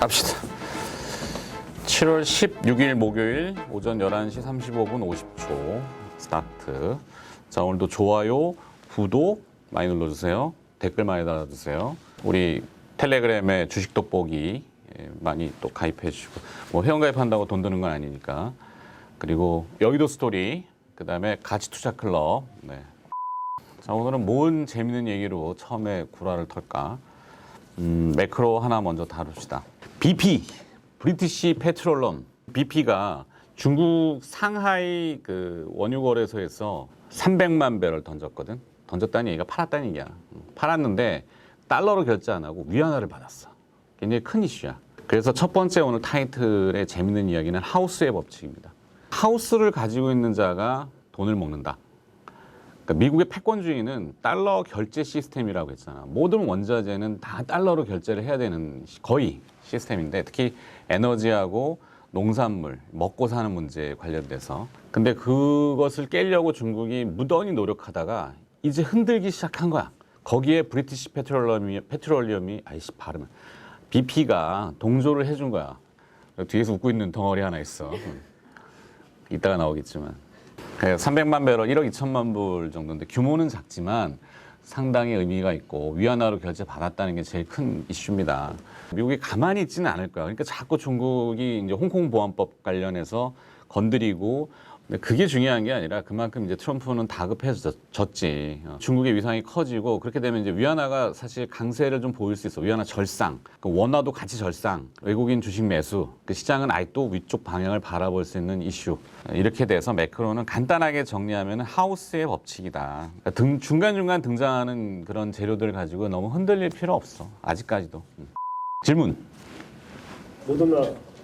갑시다. 7월 16일 목요일 오전 11시 35분 50초 스타트. 자, 오늘도 좋아요, 구독 많이 눌러주세요. 댓글 많이 달아주세요. 우리 텔레그램에 주식 돋보기 많이 또 가입해 주시고, 뭐 회원가입한다고 돈 드는 건 아니니까. 그리고 여의도 스토리, 그 다음에 가치투자 클럽. 네. 자, 오늘은 뭔 재밌는 얘기로 처음에 구라를 털까? 매크로 하나 먼저 다룹시다. BP, 브리티시 페트롤럼. BP가 중국 상하이 그 원유거래소에서 300만 배럴 던졌거든. 던졌다는 얘기가 팔았다는 얘기야. 팔았는데 달러로 결제 안 하고 위안화를 받았어. 굉장히 큰 이슈야. 그래서 첫 번째 오늘 타이틀의 재밌는 이야기는 하우스의 법칙입니다. 하우스를 가지고 있는 자가 돈을 먹는다. 그러니까 미국의 패권주의는 달러 결제 시스템이라고 했잖아. 모든 원자재는 다 달러로 결제를 해야 되는 거의 시스템인데, 특히 에너지하고 농산물, 먹고 사는 문제에 관련돼서. 근데 그것을 깨려고 중국이 무던히 노력하다가 이제 흔들기 시작한 거야. 거기에 브리티시 페트롤리엄이 아이씨 발음을 BP가 동조를 해준 거야. 뒤에서 웃고 있는 덩어리 하나 있어. 이따가 나오겠지만. 300만 배럴 1억 2천만 불 정도인데 규모는 작지만 상당히 의미가 있고 위안화로 결제 받았다는 게 제일 큰 이슈입니다. 미국이 가만히 있지는 않을 거야. 그러니까 자꾸 중국이 이제 홍콩 보안법 관련해서 건드리고, 근데 그게 중요한 게 아니라 그만큼 이제 트럼프는 다급해졌지. 중국의 위상이 커지고, 그렇게 되면 이제 위안화가 사실 강세를 좀 보일 수 있어. 위안화 절상, 그 원화도 같이 절상, 외국인 주식 매수, 그 시장은 아직도 위쪽 방향을 바라볼 수 있는 이슈. 이렇게 돼서 매크로는 간단하게 정리하면 하우스의 법칙이다. 그러니까 중간중간 등장하는 그런 재료들 가지고 너무 흔들릴 필요 없어. 아직까지도. 질문.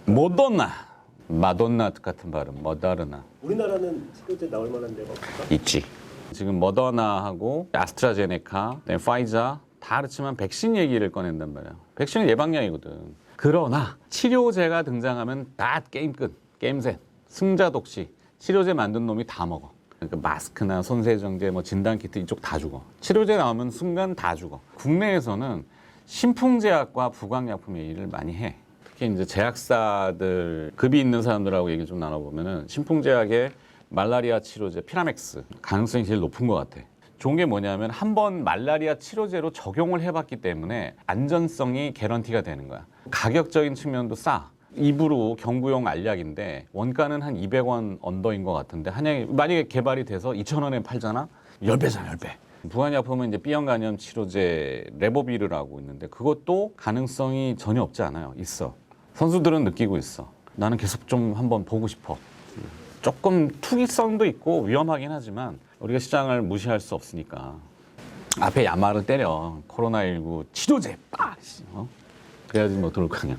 모더나. 마돈나 같은 발음, 머다르나. 우리나라는 치료제 나올 만한 데가 없을까? 있지. 지금 머더나하고 아스트라제네카, 파이자 다 그렇지만 백신 얘기를 꺼낸단 말이야. 백신은 예방약이거든. 그러나 치료제가 등장하면 다 게임 끝, 게임 셋. 승자 독식. 치료제 만든 놈이 다 먹어. 그러니까 마스크나 손세정제, 뭐 진단키트 이쪽 다 죽어. 치료제 나오면 순간 다 죽어. 국내에서는 신풍제약과 부광약품 얘기를 많이 해. 특히 이제 제약사들, 급이 있는 사람들하고 얘기 좀 나눠보면은 신풍제약의 말라리아 치료제 피라맥스 가능성이 제일 높은 것 같아. 좋은 게 뭐냐면 한번 말라리아 치료제로 적용을 해봤기 때문에 안전성이 개런티가 되는 거야. 가격적인 측면도 싸. 입으로 경구용 알약인데 원가는 한 200원 언더인 것 같은데 한약이 만약에 개발이 돼서 2,000원에 팔잖아? 10배잖아, 10배. 부관약품은 이제 B형 간염 치료제 레보비르라고 있는데 그것도 가능성이 전혀 없지 않아요. 있어. 선수들은 느끼고 있어. 나는 계속 좀 한번 보고 싶어. 조금 투기성도 있고 위험하긴 하지만 우리가 시장을 무시할 수 없으니까. 앞에 야마를 때려. 코로나19 치료제 빠! 그래야지 뭐 들어올 거냐.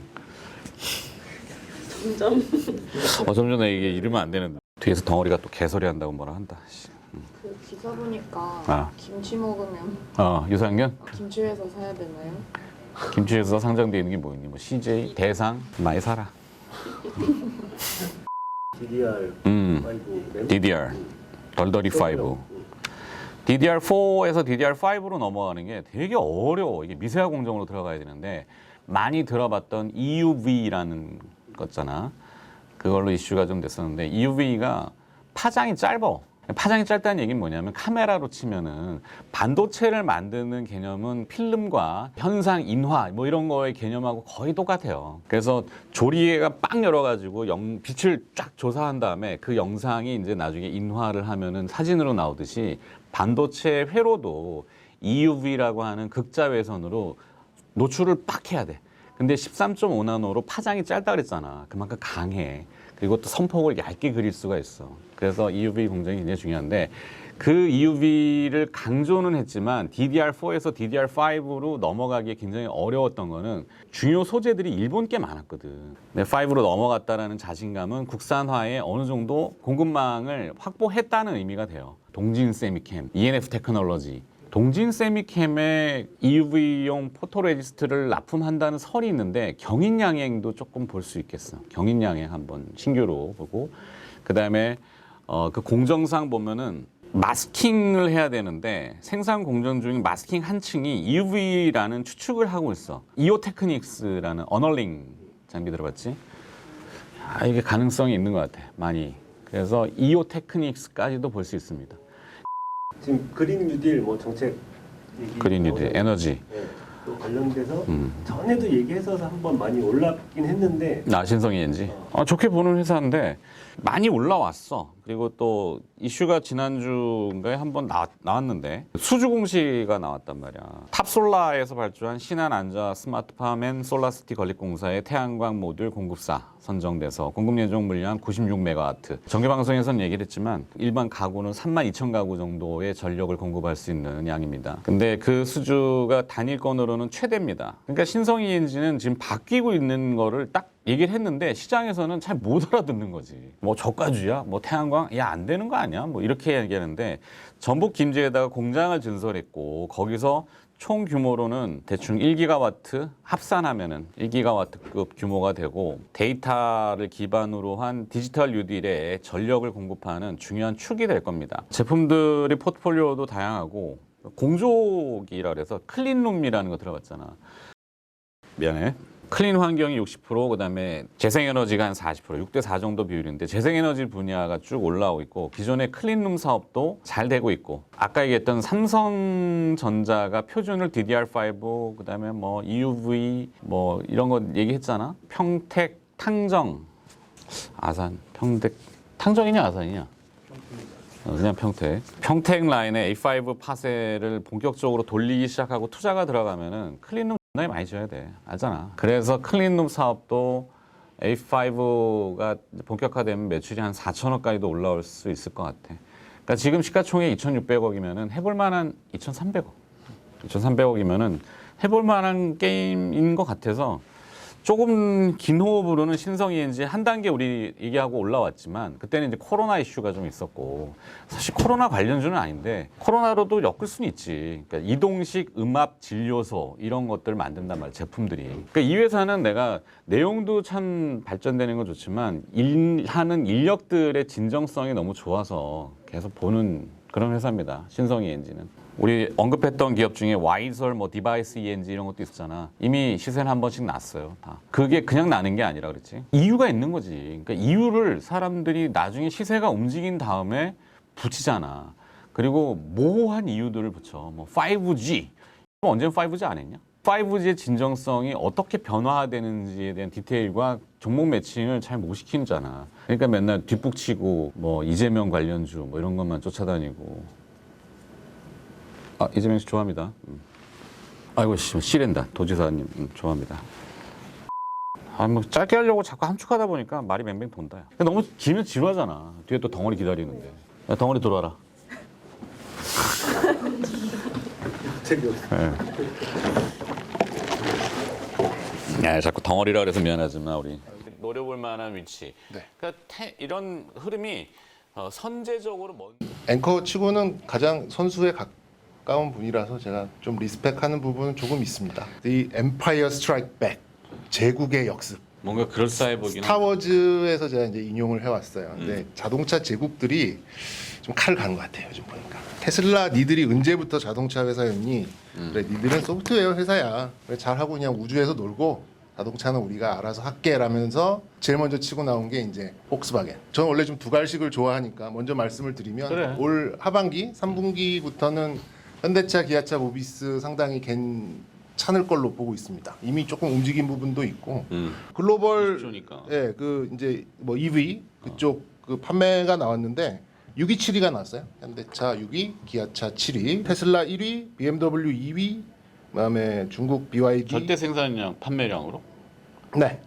점점. 점점 이게 이러면 안 되는데. 뒤에서 덩어리가 또 개소리 한다고 뭐라 한다. 그 기사 보니까 김치 먹으면 유산균? 김치 회사 사야 되나요? 김치에서 상장되어 있는 게 뭐 있니? 뭐 CJ, 대상 많이 사라. DDR, DDR, 덜덜이 5. DDR4에서 DDR5로 넘어가는 게 되게 어려워. 이게 미세화 공정으로 들어가야 되는데 많이 들어봤던 EUV라는 거잖아. 그걸로 이슈가 좀 됐었는데 EUV가 파장이 짧아. 파장이 짧다는 얘기는 뭐냐면 카메라로 치면은 반도체를 만드는 개념은 필름과 현상 인화 뭐 이런 거의 개념하고 거의 똑같아요. 그래서 조리개가 빵 열어가지고 빛을 쫙 조사한 다음에 그 영상이 이제 나중에 인화를 하면은 사진으로 나오듯이 반도체 회로도 EUV라고 하는 극자외선으로 노출을 빡 해야 돼. 근데 13.5나노로 파장이 짧다 그랬잖아. 그만큼 강해. 그리고 또 선폭을 얇게 그릴 수가 있어. 그래서 EUV 공정이 굉장히 중요한데 그 EUV를 강조는 했지만 DDR4에서 DDR5로 넘어가기에 굉장히 어려웠던 거는 중요 소재들이 일본 게 많았거든. 근데 5로 넘어갔다라는 자신감은 국산화에 어느 정도 공급망을 확보했다는 의미가 돼요. 동진 세미캠, ENF 테크놀로지. 동진 세미캠에 EUV용 포토레지스트를 납품한다는 설이 있는데 경인양행도 조금 볼 수 있겠어. 경인양행 한번 신규로 보고 그다음에 그 공정상 보면은 마스킹을 해야 되는데 생산 공정 중인 마스킹 한 층이 EUV라는 추측을 하고 있어. 이오테크닉스라는 어널링 장비 들어봤지? 아, 이게 가능성이 있는 것 같아. 많이. 그래서 EO 테크닉스까지도 볼 수 있습니다. 지금 그린 뉴딜 뭐 정책 얘기 그린 뉴딜, 에너지. 네, 또 관련돼서 전에도 얘기해서 한번 많이 올랐긴 했는데 신성이 엔지. 좋게 보는 회사인데 많이 올라왔어. 그리고 또 이슈가 지난주인가에 한번 나왔는데 수주 공시가 나왔단 말이야. 탑솔라에서 발주한 신한 안자 스마트팜 솔라시티 건립공사의 태양광 모듈 공급사 선정돼서 공급 예정 물량 96메가와트. 정규방송에서는 얘기를 했지만 일반 가구는 32,000가구 정도의 전력을 공급할 수 있는 양입니다. 근데 그 수주가 단일건으로는 최대입니다. 그러니까 신성이 엔진은 지금 바뀌고 있는 거를 딱 얘기를 했는데 시장에서는 잘 못 알아듣는 거지. 뭐 저가주야? 뭐 태양광? 야, 안 되는 거 아니야? 뭐 이렇게 얘기하는데 전북 김제에다가 공장을 증설했고 거기서 총 규모로는 대충 1기가와트 합산하면은 1기가와트급 규모가 되고 데이터를 기반으로 한 디지털 뉴딜에 전력을 공급하는 중요한 축이 될 겁니다. 제품들이 포트폴리오도 다양하고 공조기라 그래서 클린룸이라는 거 들어봤잖아. 미안해. 클린 환경이 60%, 그다음에 재생에너지가 한 40%, 6대4 정도 비율인데 재생에너지 분야가 쭉 올라오고 있고 기존의 클린룸 사업도 잘 되고 있고 아까 얘기했던 삼성전자가 표준을 DDR5, 그다음에 뭐 EUV 뭐 이런 거 얘기했잖아. 평택, 탕정, 아산, 평택, 탕정이냐 아산이냐? 그냥 평택 라인에 A5 파세를 본격적으로 돌리기 시작하고 투자가 들어가면은 클린룸 나이 많이 줘야 돼. 알잖아. 그래서 클린룸 사업도 A5가 본격화되면 매출이 한 4천억까지도 올라올 수 있을 것 같아. 그러니까 지금 시가총액 2,600억이면은 해볼 만한 2,300억. 2,300억이면은 해볼 만한 게임인 것 같아서 조금 긴 호흡으로는 신성이 엔진 한 단계 우리 얘기하고 올라왔지만 그때는 이제 코로나 이슈가 좀 있었고 사실 코로나 관련주는 아닌데 코로나로도 엮을 수는 있지. 그러니까 이동식 음압 진료소 이런 것들 만든단 말이야, 제품들이. 그러니까 이 회사는 내가 내용도 참 발전되는 건 좋지만 일하는 인력들의 진정성이 너무 좋아서 계속 보는 그런 회사입니다. 신성이 엔진은. 우리 언급했던 기업 중에 와이설, 뭐 디바이스 ENG 이런 것도 있었잖아. 이미 시세는 한 번씩 났어요. 다. 그게 그냥 나는 게 아니라 그렇지. 이유가 있는 거지. 그러니까 이유를 사람들이 나중에 시세가 움직인 다음에 붙이잖아. 그리고 모호한 이유들을 붙여. 뭐 5G. 언제는 5G 안 했냐? 5G의 진정성이 어떻게 변화되는지에 대한 디테일과 종목 매칭을 잘 못 시키잖아. 그러니까 맨날 뒷북치고 뭐 이재명 관련주 뭐 이런 것만 쫓아다니고. 이재명 씨 좋아합니다. 아이고 씨랜다 도지사님 좋아합니다. 뭐 짧게 하려고 자꾸 함축하다 보니까 말이 맹맹 돈다. 너무 길면 지루하잖아. 뒤에 또 덩어리 기다리는데. 야, 덩어리 들어와라. 재미없어. 야, 자꾸 덩어리라 그래서 미안하지만 우리 노려볼 만한 위치. 네. 그러니까 이런 흐름이 선제적으로 앵커 치고는 가장 선수에 가까운 분이라서 제가 좀 리스펙하는 부분은 조금 있습니다. The Empire Strike Back, 제국의 역습. 뭔가 그럴싸해 보이긴 스타워즈에서 제가 이제 인용을 해왔어요. 근데 자동차 제국들이 좀 칼을 가는 것 같아요. 요즘 보니까. 테슬라 니들이 언제부터 자동차 회사였니? 그래, 니들은 소프트웨어 회사야. 그래, 잘하고 그냥 우주에서 놀고 자동차는 우리가 알아서 할게 라면서 제일 먼저 치고 나온 게 이제 폭스바겐. 저는 원래 좀 두갈식을 좋아하니까 먼저 말씀을 드리면 그래. 올 하반기 3분기부터는 현대차, 기아차, 모비스 상당히 괜찮을 걸로 보고 있습니다. 이미 조금 움직인 부분도 있고 글로벌 20조니까. 예, 그 이제 뭐 EV 그쪽 그 판매가 나왔는데 6위, 7위가 나왔어요. 현대차 6위, 기아차 7위, 테슬라 1위, BMW 2위, 그다음에 중국 BYD 절대 생산량 판매량으로? 네.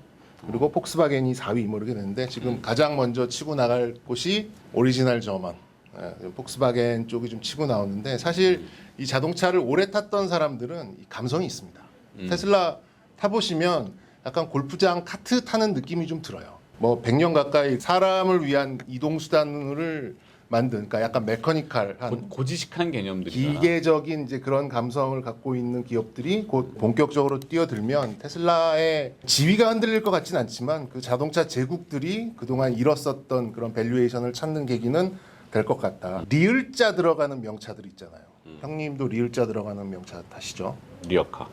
그리고 폭스바겐이 4위 뭐 이렇게 되는데 지금 가장 먼저 치고 나갈 곳이 오리지널 저먼. 예, 폭스바겐 쪽이 좀 치고 나오는데 사실 이 자동차를 오래 탔던 사람들은 이 감성이 있습니다. 테슬라 타보시면 약간 골프장 카트 타는 느낌이 좀 들어요. 뭐 100년 가까이 사람을 위한 이동 수단을 만든, 그러니까 약간 메커니컬한 고지식한 개념들이잖아. 기계적인 이제 그런 감성을 갖고 있는 기업들이 곧 본격적으로 뛰어들면 테슬라의 지위가 흔들릴 것 같지는 않지만 그 자동차 제국들이 그동안 잃었었던 그런 밸류에이션을 찾는 계기는 될 것 같다. 리을자 들어가는 명차들 있잖아요. 형님도 리을자 들어가는 명차 타시죠? 리어카.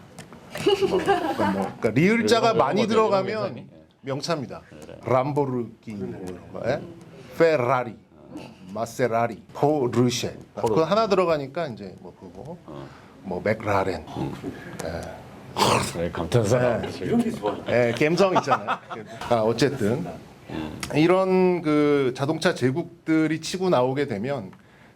그러니까 리을자가 많이 들어가면 명차입니다. 람보르기니 이런 거, 예? 페라리, 마세라리, 포르쉐. 그거 하나 들어가니까 이제 뭐 그거, 뭐 맥라렌. 네, 감탄사. 이런 게 좋아. 예, 감성 있잖아요. 어쨌든 이런 그 자동차 제국들이 치고 나오게 되면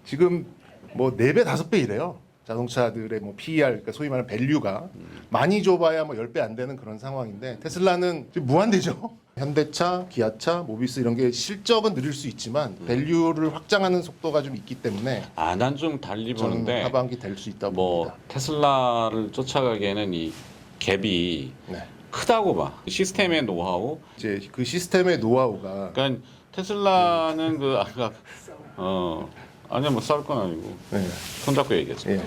지금 뭐 4배, 5배 이래요. 자동차들의 뭐 PER, 그러니까 소위 말하는 밸류가 많이 줘봐야 뭐 10배 안 되는 그런 상황인데 테슬라는 지금 무한대죠. 현대차, 기아차, 모비스 이런 게 실적은 느릴 수 있지만 밸류를 확장하는 속도가 좀 있기 때문에 아, 난 좀 달리 저는 보는데 하반기 될 수 있다고 뭐 봅니다. 테슬라를 쫓아가기에는 이 갭이 네. 크다고 봐. 시스템의 노하우. 이제 그 시스템의 노하우가 그러니까 테슬라는 그 아까 아니야 뭐 싸울 건 아니고 네. 손잡고 얘기했죠. 예.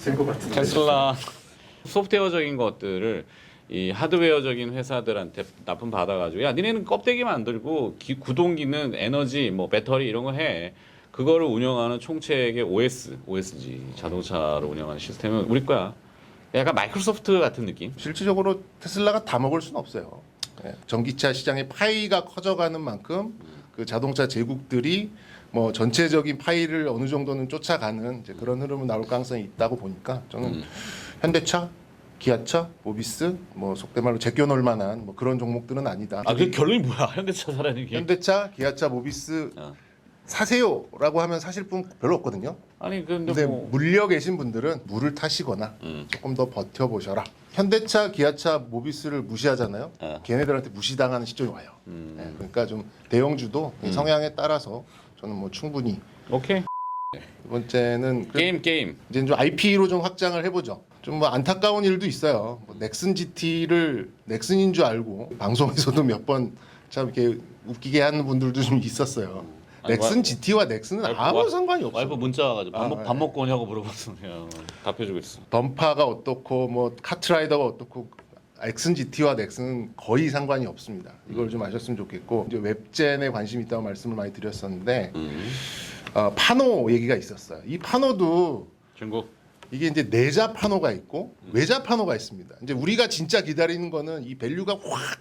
될것 같은데. 테슬라 소프트웨어적인 것들을 이 하드웨어적인 회사들한테 납품 받아가지고 야 니네는 껍데기 만들고 구동기는 에너지 뭐 배터리 이런 거 해. 그거를 운영하는 총체의 OSG 자동차를 운영하는 시스템은 우리 거야. 약간 마이크로소프트 같은 느낌. 실질적으로 테슬라가 다 먹을 수는 없어요. 예, 전기차 시장의 파이가 커져가는 만큼 그 자동차 제국들이 뭐 전체적인 파이를 어느 정도는 쫓아가는 이제 그런 흐름은 나올 가능성이 있다고 보니까 저는 현대차, 기아차, 모비스 뭐 속된 말로 제껴놓을 만한 뭐 그런 종목들은 아니다. 아 그 결론이 뭐야? 현대차 사라는 게. 현대차, 기아차, 모비스 사세요라고 하면 사실 분 별로 없거든요. 아니 근데 근데 뭐 물려 계신 분들은 물을 타시거나 조금 더 버텨보셔라. 현대차, 기아차, 모비스를 무시하잖아요. 걔네들한테 무시당하는 시점이 와요. 네, 그러니까 좀 대형주도 성향에 따라서 저는 뭐 충분히 오케이. 두 번째는 게임. 이제 좀 IP로 좀 확장을 해보죠. 좀 뭐 안타까운 일도 있어요. 뭐 넥슨 GT를 넥슨인 줄 알고 방송에서도 몇 번 참 이렇게 웃기게 하는 분들도 좀 있었어요. 아니, 넥슨 GT와 넥슨은 아무 상관이 없어. 와이프 문자 와가지고 아, 밥 먹고 오냐고 물어봤어. 그냥 답해주고 있어. 던파가 어떻고 뭐 카트라이더가 어떻고 넥슨 GT와 넥슨은 거의 상관이 없습니다. 이걸 좀 아셨으면 좋겠고 이제 웹젠에 관심 있다고 말씀을 많이 드렸었는데 파노 얘기가 있었어요. 이 파노도 중국. 이게 이제 내자 파노가 있고 외자 파노가 있습니다. 이제 우리가 진짜 기다리는 거는 이 밸류가 확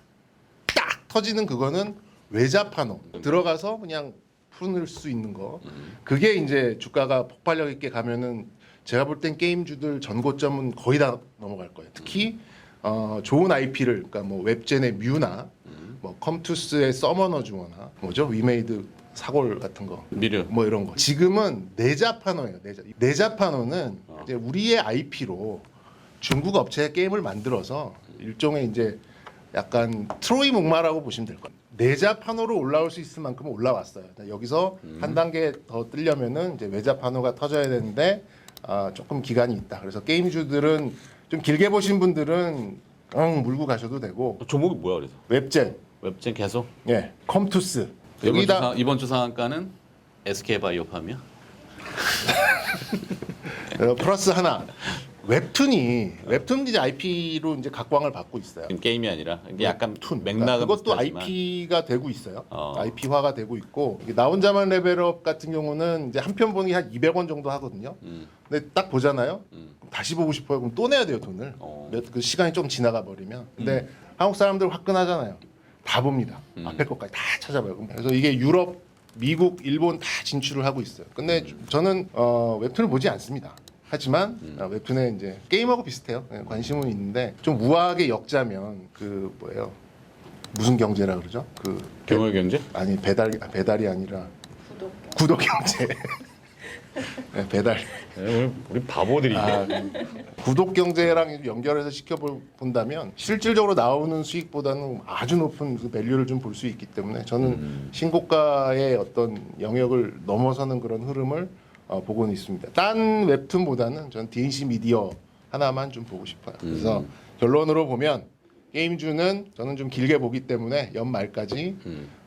딱 터지는 그거는 외자 파노 들어가서 그냥 푸는 수 있는 거. 그게 이제 주가가 폭발력 있게 가면은 제가 볼 땐 게임주들 전고점은 거의 다 넘어갈 거예요. 특히 좋은 IP를 그러니까 뭐 웹젠의 뮤나 뭐 컴투스의 서머너 주거나 뭐죠 위메이드 사골 같은 거 미르. 뭐 이런 거. 지금은 내자 파노예요. 내자 파노는 이제 우리의 IP로 중국 업체의 게임을 만들어서 일종의 이제 약간 트로이 목마라고 보시면 될 겁니다. 내자 파노로 올라올 수 있을 만큼은 올라왔어요. 여기서 한 단계 더 뜨려면은 이제 외자 파노가 터져야 되는데 조금 기간이 있다. 그래서 게임주들은 좀 길게 보신 분들은 물고 가셔도 되고. 종목이 뭐야 그래서? 웹젠, 계속. 예, 컴투스. 여기다 이번 주 상한가는 SK바이오팜이야? 플러스 하나. 웹툰 이제 IP로 이제 각광을 받고 있어요. 게임이 아니라 이게 약간 웹툰. 맥락은 그것도 비슷하지만. IP가 되고 있어요. IP화가 되고 있고 이게 나 혼자만 레벨업 같은 경우는 이제 한 편 보는 게 한 200원 정도 하거든요. 근데 딱 보잖아요. 그럼 다시 보고 싶어요. 그럼 또 내야 돼요 돈을. 그 시간이 좀 지나가 버리면. 근데 한국 사람들 화끈하잖아요. 다 봅니다. 앞에 것까지 다 찾아봐요. 그래서 이게 유럽, 미국, 일본 다 진출을 하고 있어요. 근데 저는 웹툰을 보지 않습니다. 하지만 웹툰에 이제 게임하고 비슷해요. 관심은 있는데 좀 우아하게 엮자면 그 뭐예요? 무슨 경제라 그러죠? 그 경영 경제? 아니 배달이 아니라 구독 경제. 네, 배달. 우리 바보들이네. 구독 경제랑 연결해서 시켜 본다면 실질적으로 나오는 수익보다는 아주 높은 그 밸류를 좀 볼 수 있기 때문에 저는 신고가의 어떤 영역을 넘어서는 그런 흐름을 보고는 있습니다. 딴 웹툰보다는 저는 DNC 미디어 하나만 좀 보고 싶어요. 그래서 결론으로 보면 게임주는 저는 좀 길게 보기 때문에 연말까지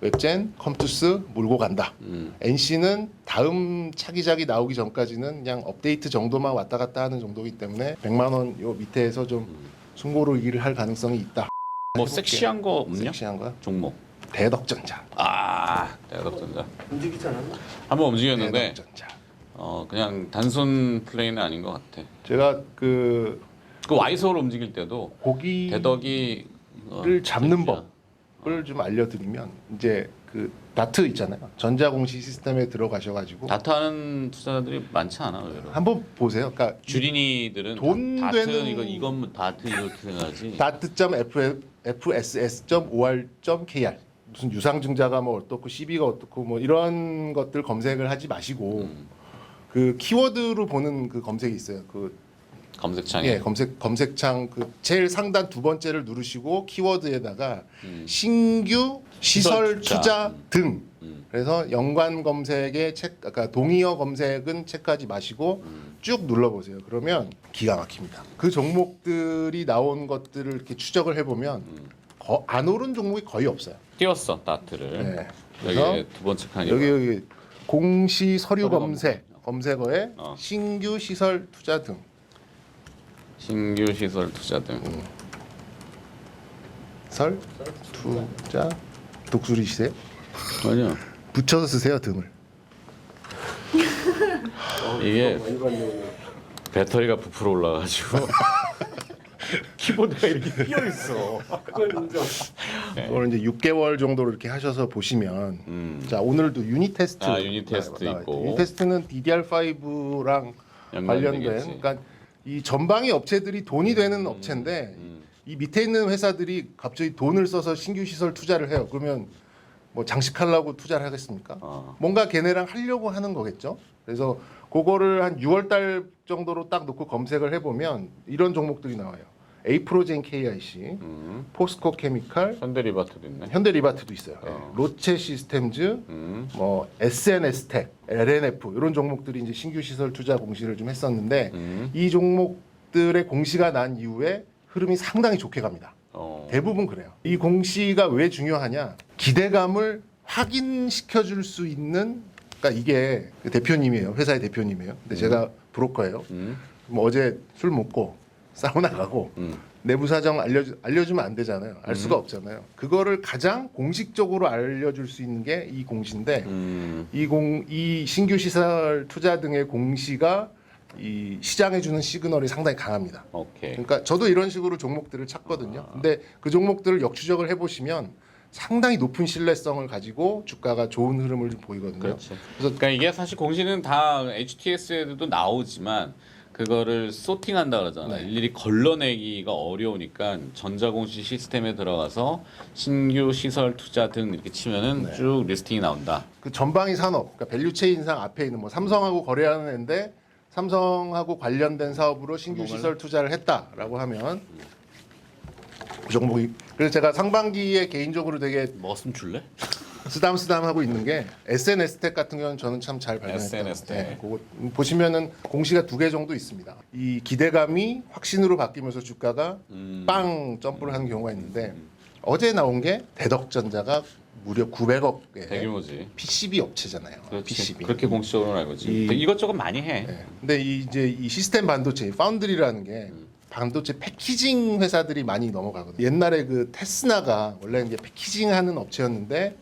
웹젠, 컴투스 몰고 간다. NC는 다음 차기작이 나오기 전까지는 그냥 업데이트 정도만 왔다 갔다 하는 정도이기 때문에 100만 원 요 밑에서 좀 숨고르기를 할 가능성이 있다. 뭐 해볼게요. 섹시한 거 없냐? 섹시한 거야? 종목. 대덕전자. 대덕전자. 움직이지 않았나? 한번 움직였는데 대덕전자. 그냥 단순 플레이는 아닌 것 같아. 제가 그 그 와이소를 움직일 때도 고기를 대덕이 잡는 법을 방법을 좀 알려드리면 이제 그 다트 있잖아요. 전자공시 시스템에 들어가셔가지고 다트하는 투자자들이 많지 않아 의외로. 한번 보세요. 그러니까 주린이들은 돈 다트 되는- 이건 다트 이렇게 생각하지. da트.fss.or.kr 무슨 유상증자가 뭐 어떻고 CB가 어떻고 뭐 이런 것들 검색을 하지 마시고 그 키워드로 보는 그 검색이 있어요. 그 검색창에. 예, 검색창 그 제일 상단 두 번째를 누르시고 키워드에다가 신규 시설 투자 등. 그래서 연관 검색에 그러니까 동의어 검색은 체크하지 마시고 쭉 눌러보세요. 그러면 기가 막힙니다. 그 종목들이 나온 것들을 이렇게 추적을 해보면 안 오른 종목이 거의 없어요. 띄웠어 다트를. 네. 그래서 여기 두 번째 칸이 여기 공시 서류 서류 검색어에 어. 신규 시설 투자 등. 신규 시설 투자 등. 설 투자 독수리시세요? 아니요. 붙여서 쓰세요 등을. 이게 많이 봤네 오늘. 배터리가 부풀어 올라가지고 키보드가 이렇게 끼어 있어. 그걸 인정. 오늘 이제 6개월 정도로 이렇게 하셔서 보시면 자 오늘도 유닛 테스트 유닛 테스트 있고. 유닛 테스트는 DDR5랑 관련된 연관되겠지. 그러니까 이 전방위 업체들이 돈이 되는 업체인데 이 밑에 있는 회사들이 갑자기 돈을 써서 신규 시설 투자를 해요. 그러면 뭐 장식하려고 투자를 하겠습니까? 뭔가 걔네랑 하려고 하는 거겠죠. 그래서 그거를 한 6월 달 정도로 딱 놓고 검색을 해보면 이런 종목들이 나와요. 에이프로젠 KIC, 포스코 케미칼, 현대리바트도 있네. 현대리바트도 있어요. 예. 롯체 시스템즈, 뭐 SNS텍, LNF 이런 종목들이 이제 신규 시설 투자 공시를 좀 했었는데 이 종목들의 공시가 난 이후에 흐름이 상당히 좋게 갑니다. 대부분 그래요. 이 공시가 왜 중요하냐? 기대감을 확인시켜 줄 수 있는 그러니까 이게 그 대표님이에요. 회사의 대표님이에요. 근데 제가 브로커예요. 뭐 어제 술 먹고 사우나 가고 내부 사정 알려주면 안 되잖아요. 알 수가 없잖아요. 그거를 가장 공식적으로 알려줄 수 있는 게 이 공시인데 이 신규 시설 투자 등의 공시가 이 시장에 주는 시그널이 상당히 강합니다. 오케이. 그러니까 저도 이런 식으로 종목들을 찾거든요. 근데 그 종목들을 역추적을 해보시면 상당히 높은 신뢰성을 가지고 주가가 좋은 흐름을 좀 보이거든요. 그렇지. 그러니까 이게 사실 공시는 다 HTS에도 나오지만 그거를 소팅한다 그러잖아. 네. 일일이 걸러내기가 어려우니까 전자공시 시스템에 들어가서 신규 시설 투자 등 이렇게 치면은 쭉 리스팅이 나온다. 그 전방위 산업, 그러니까 밸류체인상 앞에 있는 뭐 삼성하고 거래하는 애인데 삼성하고 관련된 사업으로 신규 시설 투자를 했다라고 하면 그 종목이 그래서 제가 상반기에 개인적으로 되게 먹었으면 줄래? 쓰담쓰담하고 있는 게 SNS텍 같은 경우는 저는 참 잘 발견했다. SNS텍. 그거 보시면은 공시가 2개 정도 있습니다. 이 기대감이 확신으로 바뀌면서 주가가 빵 점프를 하는 경우가 있는데 어제 나온 게 대덕전자가 무려 900억의 대규모지. PCB 업체잖아요. 그렇지. PCB. 그렇게 공식적으로는 알고 있지. 이것저것 많이 해. 네. 근데 이제 이 시스템 반도체 파운드리라는 게 반도체 패키징 회사들이 많이 넘어가거든요. 옛날에 그 테스나가 원래 이제 패키징하는 업체였는데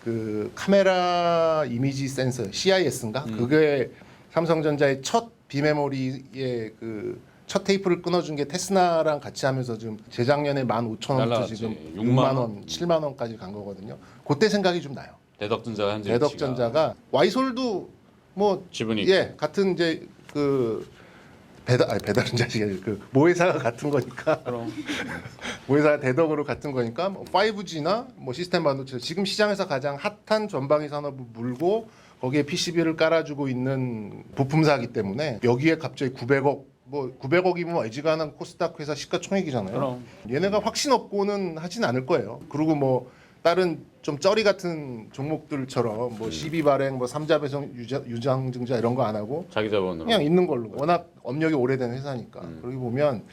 그 카메라 이미지 센서 CIS인가 그게 삼성전자의 첫 비메모리의 그 첫 테이프를 끊어준 게 테스나랑 같이 하면서 지금 재작년에 15,000원부터 날라갔지. 지금 6만 6만 원, 7만 원까지 간 거거든요. 그때 생각이 좀 나요. 대덕전자가 현재 대덕전자가 와이솔도 뭐 지분이 예 같은 이제 그 배달은 자식이 아니라 그 모회사가 같은 거니까 그럼 모회사가 대덕으로 같은 거니까 뭐 5G나 뭐 시스템 반도체 지금 시장에서 가장 핫한 전방위 산업을 물고 거기에 PCB를 깔아주고 있는 부품사기 때문에 여기에 갑자기 900억 뭐 900억이면 애지간한 코스닥 회사 시가총액이잖아요. 그럼. 얘네가 확신 없고는 하진 않을 거예요. 그리고 뭐 다른 좀 쩌리 같은 종목들처럼 뭐 CB 발행, 뭐 삼자배송 유장증자 이런 거 안 하고 자기 자본으로. 그냥 있는 걸로. 워낙 업력이 오래된 회사니까. 그러고 보면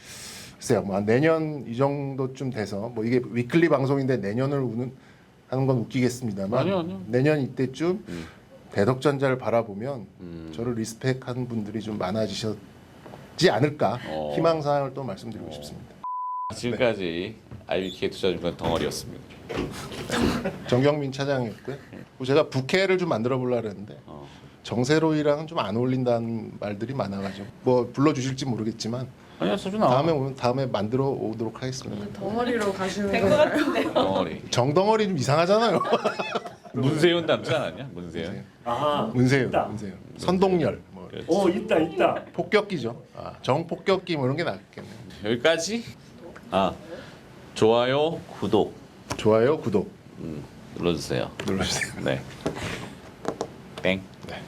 글쎄요, 뭐 한 내년 이 정도쯤 돼서 뭐 이게 위클리 방송인데 내년을 하는 건 웃기겠습니다만 아니요. 내년 이때쯤 대덕전자를 바라보면 저를 리스펙하는 분들이 좀 많아지셨지 않을까 희망사항을 또 말씀드리고 싶습니다. 지금까지 IBK 투자증권 덩어리였습니다. 정경민 차장이었고요. 그리고 제가 부캐를 좀 만들어 보려고 했는데 정세로이랑은 좀 안 어울린다는 말들이 많아가지고 뭐 불러주실지 모르겠지만 아니야 소주 나와. 다음에 만들어 오도록 하겠습니다. 덩어리로 가시는 될 것 건가요? 같은데요. 덩어리. 정덩어리 좀 이상하잖아요. 문세윤 닮지 않았냐? 문세윤. 아, 문세윤, 있다. 문세윤. 선동열, 뭐 있다. 폭격기죠. 정폭격기 뭐 이런 게 낫겠네요. 여기까지. 좋아요, 구독 좋아요, 구독 눌러주세요. 눌러주세요. 네. 땡. 네.